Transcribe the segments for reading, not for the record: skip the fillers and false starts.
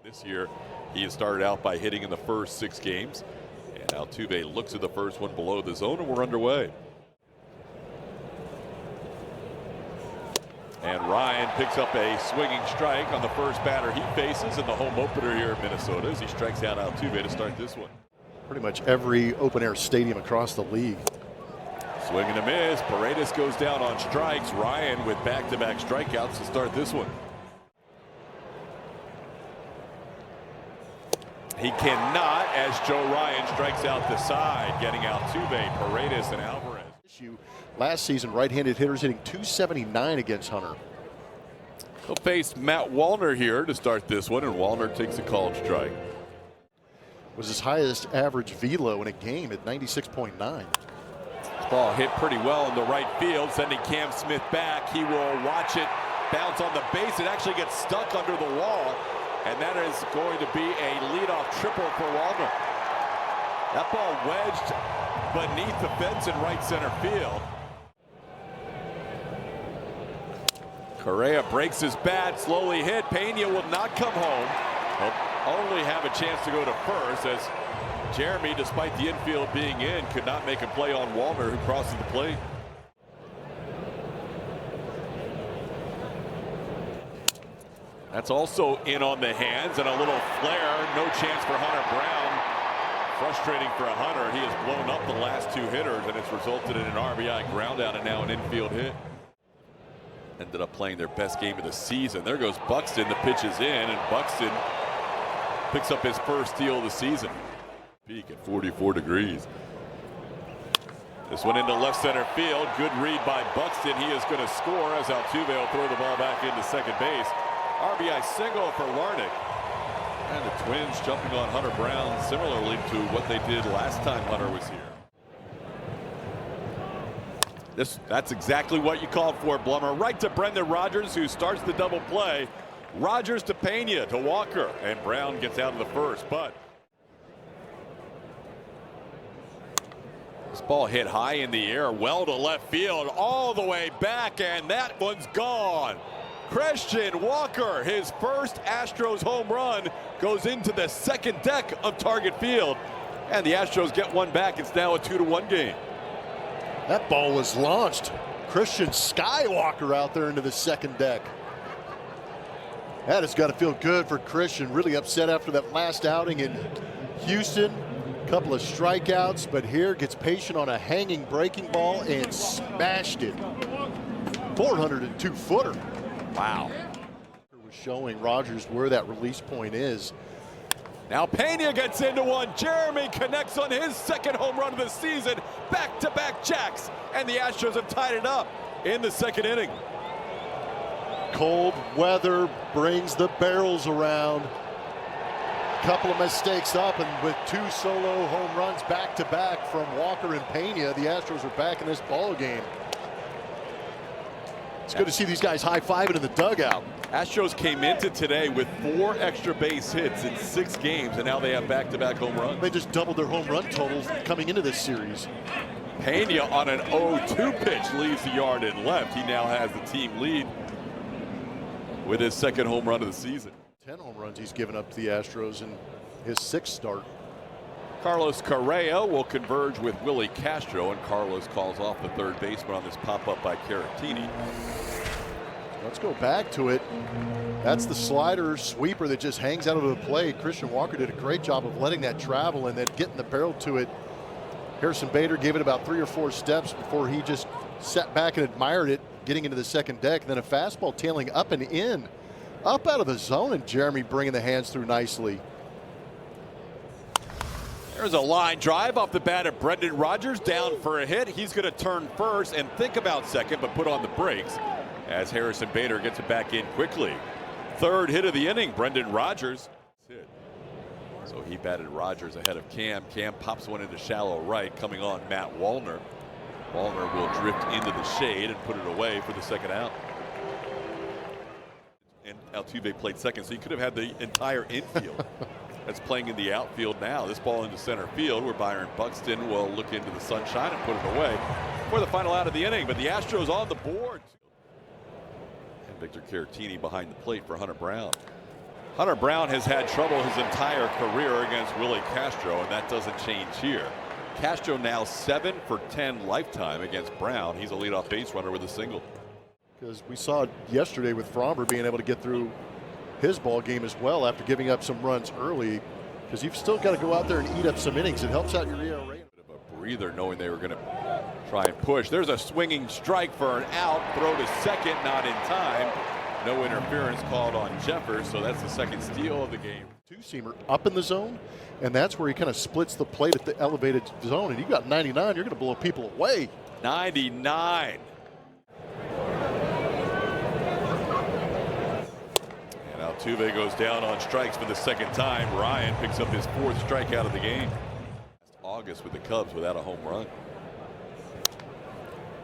This year, he has started out by hitting in the first 6 games. And Altuve looks at the first one below the zone, and we're underway. And Ryan picks up a swinging strike on the first batter he faces in the home opener here in Minnesota as he strikes out Altuve to start this one. Pretty much every open-air stadium across the league. Swing and a miss. Paredes goes down on strikes. Ryan with back-to-back strikeouts to start this one. He cannot as Joe Ryan strikes out the side, getting Altuve, Paredes, and Alvarez. Last season, right-handed hitters hitting .279 against Hunter. He'll face Matt Wallner here to start this one, and Wallner takes a called strike. Was his highest average velo in a game at 96.9. This ball hit pretty well in the right field, sending Cam Smith back. He will watch it bounce on the base. It actually gets stuck under the wall, and that is going to be a leadoff triple for Wallner. That ball wedged beneath the fence in right center field. Correa breaks his bat, slowly hit. Pena will not come home. He'll only have a chance to go to first as Jeremy, despite the infield being in, could not make a play on Wallner, who crosses the plate. That's also in on the hands, and a little flare. No chance for Hunter Brown. Frustrating for Hunter. He has blown up the last 2 hitters, and it's resulted in an RBI groundout and now an infield hit. Ended up playing their best game of the season. There goes Buxton. The pitch is in, and Buxton picks up his first steal of the season. Peak at 44 degrees. This one into left center field. Good read by Buxton. He is going to score as Altuve will throw the ball back into second base. RBI single for Larnach. And the Twins jumping on Hunter Brown similarly to what they did last time Hunter was here. That's exactly what you called for, Blummer. Right to Brendan Rodgers, who starts the double play. Rodgers to Pena to Walker, and Brown gets out of the first. But this ball hit high in the air, well to left field, all the way back, and that one's gone. Christian Walker, his first Astros home run, goes into the second deck of Target Field, and the Astros get one back. It's now a 2-1 game. That ball was launched. Christian Skywalker out there into the second deck. That has got to feel good for Christian. Really upset after that last outing in Houston. A couple of strikeouts, but here gets patient on a hanging breaking ball and smashed it. 402-footer. Wow. Was showing Rodgers where that release point is. Now Pena gets into one. Jeremy connects on his second home run of the season. Back-to-back jacks, and the Astros have tied it up in the second inning. Cold weather brings the barrels around. Couple of mistakes up, and with 2 solo home runs back-to-back from Walker and Pena, the Astros are back in this ball game. It's good to see these guys high-fiving in the dugout. Astros came into today with 4 extra base hits in 6 games, and now they have back-to-back home runs. They just doubled their home run totals coming into this series. Pena on an 0-2 pitch leaves the yard and left. He now has the team lead with his second home run of the season. 10 home runs he's given up to the Astros in his 6th start. Carlos Correa will converge with Willie Castro, and Carlos calls off the third baseman on this pop-up by Caratini. Let's go back to it. That's the slider sweeper that just hangs out of the plate. Christian Walker did a great job of letting that travel and then getting the barrel to it. Harrison Bader gave it about 3 or 4 steps before he just sat back and admired it, getting into the second deck. And then a fastball tailing up and in, up out of the zone, and Jeremy bringing the hands through nicely. There's a line drive off the bat of Brendan Rodgers, down for a hit. He's going to turn first and think about second, but put on the brakes as Harrison Bader gets it back in quickly. Third hit of the inning, Brendan Rodgers. So he batted Rodgers ahead of Cam. Cam pops one into shallow right, coming on Matt Wallner. Wallner will drift into the shade and put it away for the second out. And Altuve played second, so he could have had the entire infield. That's playing in the outfield now. This ball into center field, where Byron Buxton will look into the sunshine and put it away for the final out of the inning. But the Astros on the board. And Victor Caratini behind the plate for Hunter Brown. Hunter Brown has had trouble his entire career against Willie Castro, and that doesn't change here. Castro now 7 for 10 lifetime against Brown. He's a leadoff base runner with a single. Because we saw yesterday with Fromber being able to get through his ball game as well after giving up some runs early. Because you've still got to go out there and eat up some innings. It helps out your ERA. Bit of a breather knowing they were going to try and push. There's a swinging strike for an out. Throw to second, not in time. No interference called on Jeffers, so that's the second steal of the game. Two-seamer up in the zone, and that's where he kind of splits the plate at the elevated zone. And you got 99, you're going to blow people away. 99. And Altuve goes down on strikes for the second time. Ryan picks up his 4th strikeout of the game. August with the Cubs without a home run.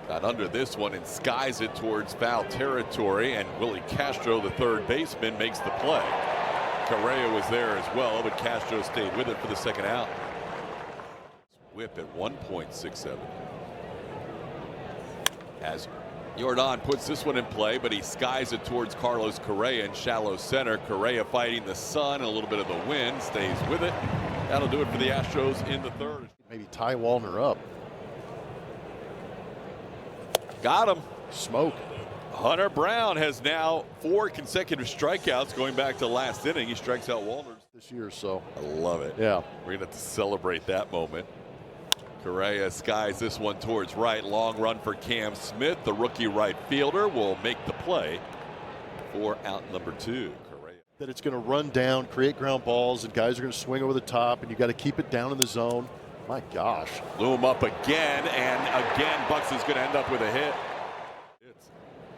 Got under this one and skies it towards foul territory, and Willie Castro, the third baseman, makes the play. Correa was there as well, but Castro stayed with it for the second out. Whip at 1.67. As Jordan puts this one in play, but he skies it towards Carlos Correa in shallow center. Correa fighting the sun, a little bit of the wind, stays with it. That'll do it for the Astros in the third. Maybe tie Wallner up. Got him. Smoke. Hunter Brown has now 4 consecutive strikeouts going back to last inning. He strikes out Wallner This year, so. I love it. Yeah. We're going to have to celebrate that moment. Correa skies this one towards right. Long run for Cam Smith. The rookie right fielder will make the play for out number 2. Correa. That it's going to run down, create ground balls, and guys are going to swing over the top, and you got to keep it down in the zone. My gosh. Loom up again, and again Bucks is going to end up with a hit. It's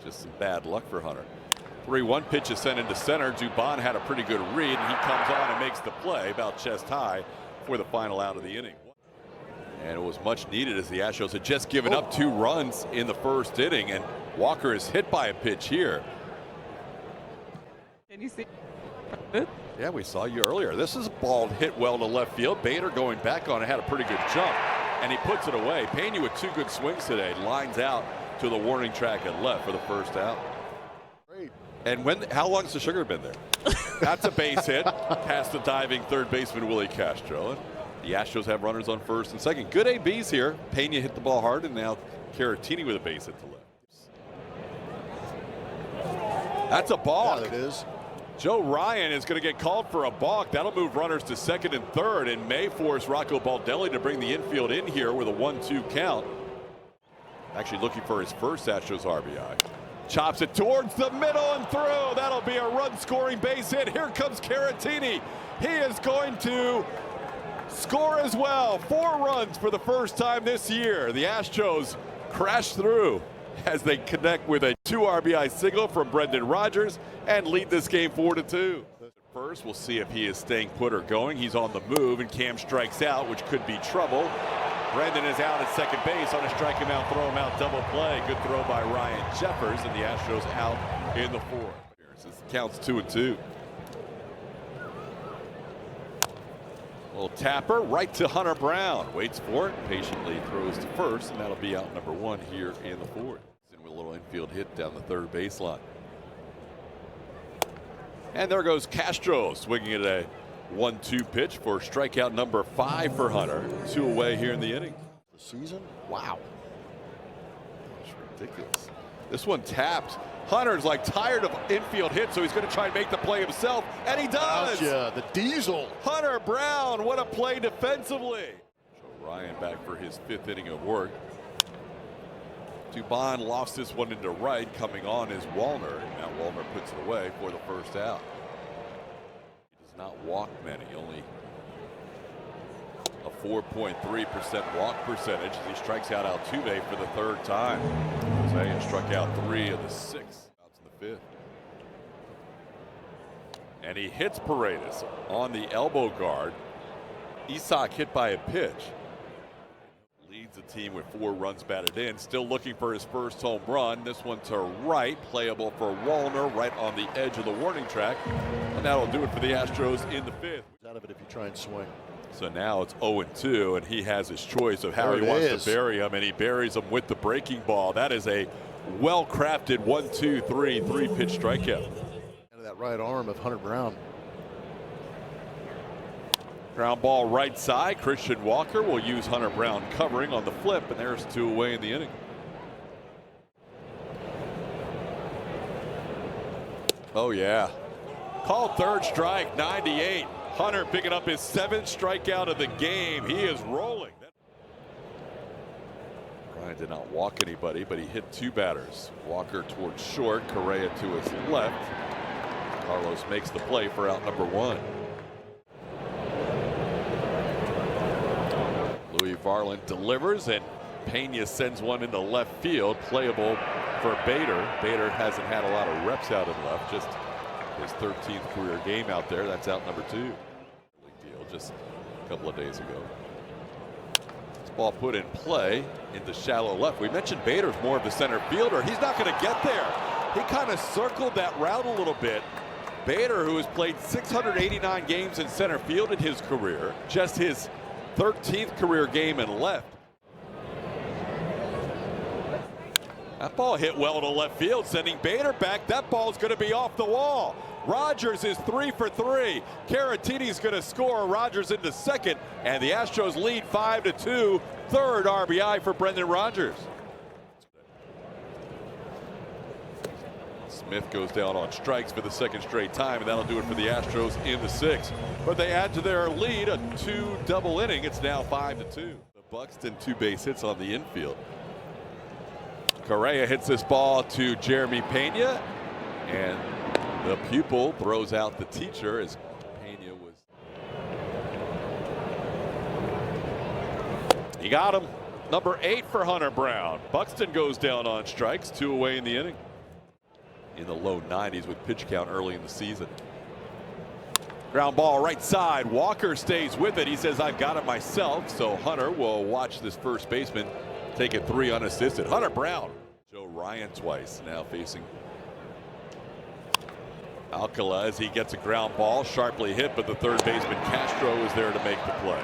just some bad luck for Hunter. 3-1 pitch is sent into center. Dubon had a pretty good read, and he comes on and makes the play about chest high for the final out of the inning. And it was much needed as the Astros had just given up 2 runs in the first inning, and Walker is hit by a pitch here. Can you see? Yeah, we saw you earlier. This is a ball hit well to left field. Bader going back on it had a pretty good jump, and he puts it away. Pena with 2 good swings today. Lines out to the warning track at left for the first out. Great. And how long has the sugar been there? That's a base hit past the diving third baseman Willie Castro. And the Astros have runners on first and second. Good ABs here. Pena hit the ball hard, and now Caratini with a base hit to left. That's a balk. Yeah, it is. Joe Ryan is going to get called for a balk. That'll move runners to second and third, and may force Rocco Baldelli to bring the infield in here with a 1-2 count. Actually looking for his first Astros RBI. Chops it towards the middle and through. That'll be a run-scoring base hit. Here comes Caratini. He is going to score as well. 4 runs for the first time this year. The Astros crash through as they connect with a 2 RBI single from Brendan Rodgers and lead this game 4-2. First, we'll see if he is staying put or going. He's on the move, and Cam strikes out, which could be trouble. Brendan is out at second base on a strike him out, throw him out, double play. Good throw by Ryan Jeffers, and the Astros out in the 4th. It counts 2-2. Little tapper right to Hunter Brown. Waits for it, patiently throws to first, and that'll be out number 1 here in the 4th. And with a little infield hit down the third baseline. And there goes Castro swinging at a 1-2 pitch for strikeout number 5 for Hunter. 2 away here in the inning. The season? Wow. It's ridiculous. This one tapped. Hunter's like tired of infield hits, so he's going to try and make the play himself, and he does. Yeah, the diesel. Hunter Brown, what a play defensively. Joe Ryan back for his 5th inning of work. Dubon lofts this one into right. Coming on is Wallner. Now Wallner puts it away for the first out. He does not walk many, only a 4.3% walk percentage as he strikes out Altuve for the 3rd time. Jose has struck out 3 of the 6 outs in the 5th. And he hits Paredes on the elbow guard. Isak hit by a pitch. Leads the team with 4 runs batted in. Still looking for his first home run. This one to right, playable for Wallner, right on the edge of the warning track. And that'll do it for the Astros in the 5th. Out of it if you try and swing. So now it's 0-2, and he has his choice of how he wants to bury him, and he buries him with the breaking ball. That is a well-crafted 1-2-3 3-pitch strikeout. Out of that right arm of Hunter Brown. Ground ball right side. Christian Walker will use Hunter Brown covering on the flip, and there's 2 away in the inning. Oh yeah. Called third strike, 98. Hunter picking up his 7th strikeout of the game. He is rolling. Ryan did not walk anybody, but he hit 2 batters. Walker towards short, Correa to his left. Carlos makes the play for out number 1. Louis Varland delivers, and Pena sends one into left field, playable for Bader. Bader hasn't had a lot of reps out in left, just his 13th career game out there. That's out number 2. Big deal, just a couple of days ago. This ball put in play into shallow left. We mentioned Bader's more of the center fielder. He's not going to get there. He kind of circled that route a little bit. Bader, who has played 689 games in center field in his career, just his 13th career game in left. That ball hit well to left field, sending Bader back. That ball's going to be off the wall. Rogers is 3 for 3. Caratini's going to score. Rogers into second, and the Astros lead 5-2. Third RBI for Brendan Rodgers. Smith goes down on strikes for the 2nd straight time, and that'll do it for the Astros in the 6th. But they add to their lead a 2 double inning. It's now 5-2. The Buxton 2 base hits on the infield. Correa hits this ball to Jeremy Pena, and the pupil throws out the teacher as Pena was. He got him. Number 8 for Hunter Brown. Buxton goes down on strikes, 2 away in the inning. In the low 90s with pitch count early in the season. Ground ball right side. Walker stays with it. He says, I've got it myself. So Hunter will watch this first baseman take it 3 unassisted. Hunter Brown. Joe Ryan twice now facing Alcala as he gets a ground ball sharply hit, but the third baseman Castro is there to make the play.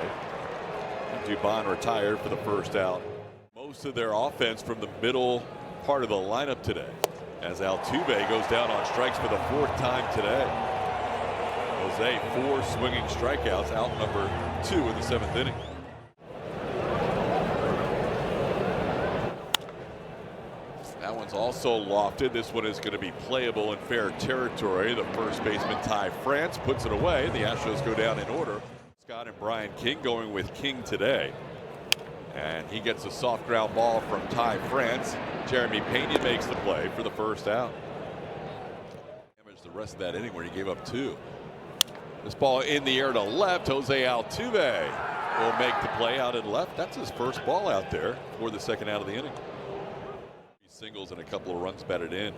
Dubon retired for the first out. Most of their offense from the middle part of the lineup today, as Altuve goes down on strikes for the 4th time today. Jose 4 swinging strikeouts, out number 2 in the 7th inning. That one's also lofted. This one is going to be playable in fair territory. The first baseman Ty France puts it away. The Astros go down in order. Scott and Brian King going with King today. And he gets a soft ground ball from Ty France. Jeremy Pena makes the play for the first out. Damaged the rest of that inning where he gave up 2. This ball in the air to left. Jose Altuve will make the play out in left. That's his first ball out there for the 2nd out of the inning. Singles and a couple of runs batted in.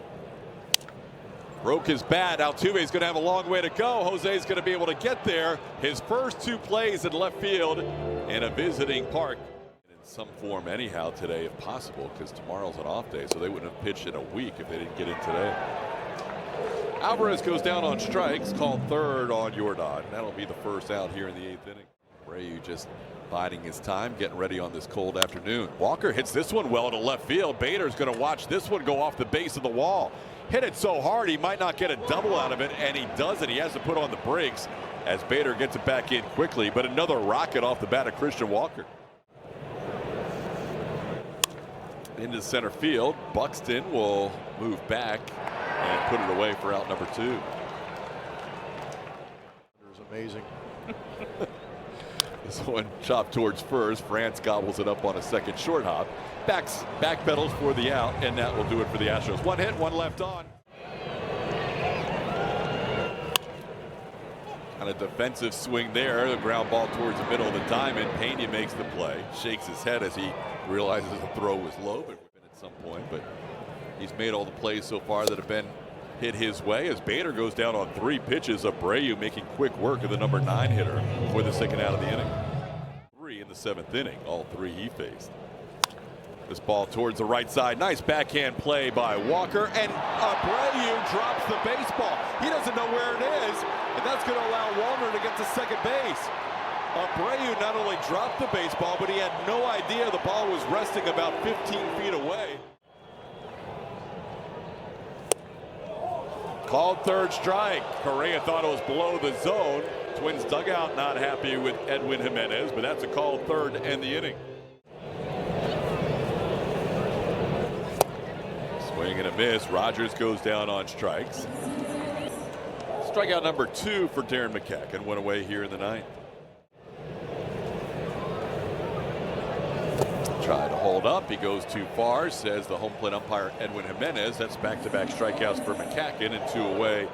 Broke his bat. Altuve's going to have a long way to go. Jose's going to be able to get there. His first 2 plays in left field in a visiting park. In some form anyhow today if possible, because tomorrow's an off day, so they wouldn't have pitched in a week if they didn't get in today. Alvarez goes down on strikes, called 3rd on Yordan. That'll be the first out here in the 8th inning. Rayu just biding his time, getting ready on this cold afternoon. Walker hits this one well to left field. Bader's going to watch this one go off the base of the wall. Hit it so hard he might not get a double out of it, and he doesn't. He has to put on the brakes as Bader gets it back in quickly, but another rocket off the bat of Christian Walker. Into center field. Buxton will move back and put it away for out number 2. It was amazing. This one chopped towards first. France gobbles it up on a 2nd short hop. Back pedals for the out, and that will do it for the Astros. 1 hit, 1 left on. On a defensive swing there, the ground ball towards the middle of the diamond. Pena makes the play, shakes his head as he realizes the throw was low, but at some point. But he's made all the plays so far that have been hit his way as Bader goes down on 3 pitches. Abreu making quick work of the number 9 hitter for the 2nd out of the inning. 3 in the 7th inning, all 3 he faced. This ball towards the right side. Nice backhand play by Walker, and Abreu drops the baseball. He doesn't know where it is, and that's going to allow Walner to get to second base. Abreu not only dropped the baseball, but he had no idea the ball was resting about 15 feet away. Called 3rd strike. Correa thought it was below the zone. Twins dugout not happy with Edwin Jimenez, but that's a called third to end the inning. Swing and a miss. Rogers goes down on strikes. Strikeout number 2 for Darren McCacken. Went away here in the ninth. Tried to hold up. He goes too far, says the home plate umpire Edwin Jimenez. That's back-to-back strikeouts for McCacken and 2 away.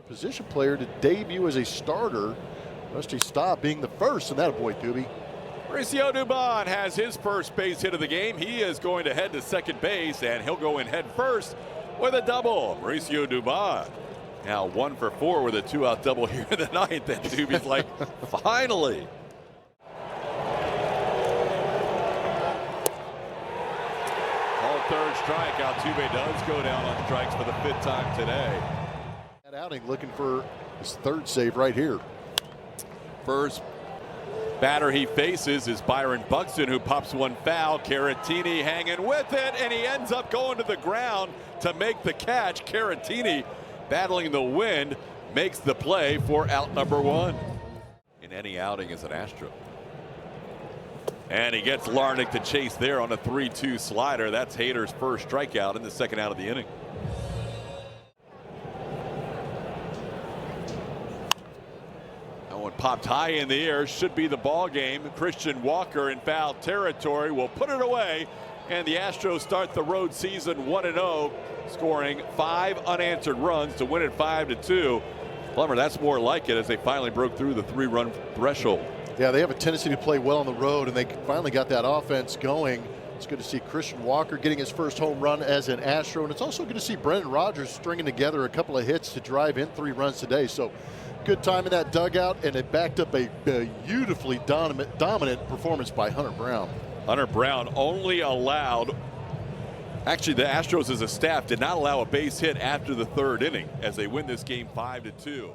Position player to debut as a starter. Must he stop being the first, and that boy Doobie. Mauricio Dubon has his first base hit of the game. He is going to head to second base, and he'll go in head first with a double. Mauricio Dubon now 1 for 4 with a 2-out double here in the ninth. And Doobie's like, finally. Called third strike. Altuve does go down on strikes for the 5th time today. That outing looking for his 3rd save right here. First batter he faces is Byron Buxton, who pops one foul. Caratini hanging with it, and he ends up going to the ground to make the catch. Caratini, battling the wind, makes the play for out number 1 in any outing as an Astro. And he gets Larnach to chase there on a 3-2 slider. That's Hader's first strikeout in the 2nd out of the inning. Popped high in the air, should be the ball game. Christian Walker in foul territory will put it away, and the Astros start the road season 1-0, scoring 5 unanswered runs to win it 5-2. Plummer, that's more like it as they finally broke through the 3-run threshold. Yeah, they have a tendency to play well on the road, and they finally got that offense going. It's good to see Christian Walker getting his first home run as an Astro, and it's also good to see Brendan Rodgers stringing together a couple of hits to drive in 3 runs today. So good time in that dugout, and it backed up a beautifully dominant performance by Hunter Brown. Hunter Brown only allowed, actually the Astros as a staff did not allow a base hit after the 3rd inning as they win this game 5-2.